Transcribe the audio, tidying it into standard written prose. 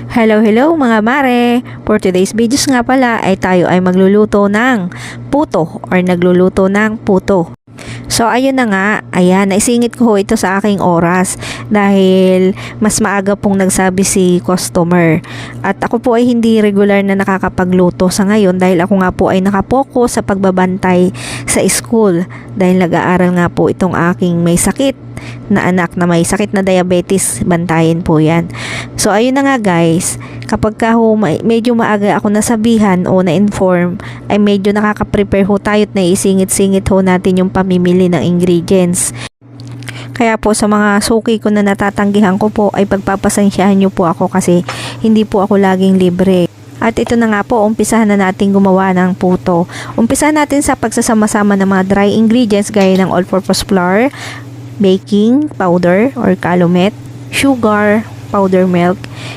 Hello mga mare! For today's videos nga pala ay tayo ay magluluto ng puto or nagluluto ng puto. So ayun na nga, ayan, naisingit ko ho ito sa aking oras dahil mas maaga pong nagsabi si customer. At ako po ay hindi regular na nakakapagluto sa ngayon dahil ako nga po ay nakapokus sa pagbabantay sa school dahil nag-aaral nga po itong aking may sakit na anak na may sakit na diabetes, bantayin po yan. So ayun na nga guys, kapag ka ho, medyo maaga ako nasabihan o na-inform, ay medyo nakaka-prepare ho tayo at naisingit-singit ho natin yung pamimili ng ingredients. Kaya po sa mga suki ko na natatanggihan ko po ay pagpapasensyahan nyo po ako kasi hindi po ako laging libre. At ito na nga po, umpisahan na natin gumawa ng puto. Umpisahan natin sa pagsasama-sama ng mga dry ingredients gaya ng all-purpose flour, baking powder or calumet, sugar, powder milk,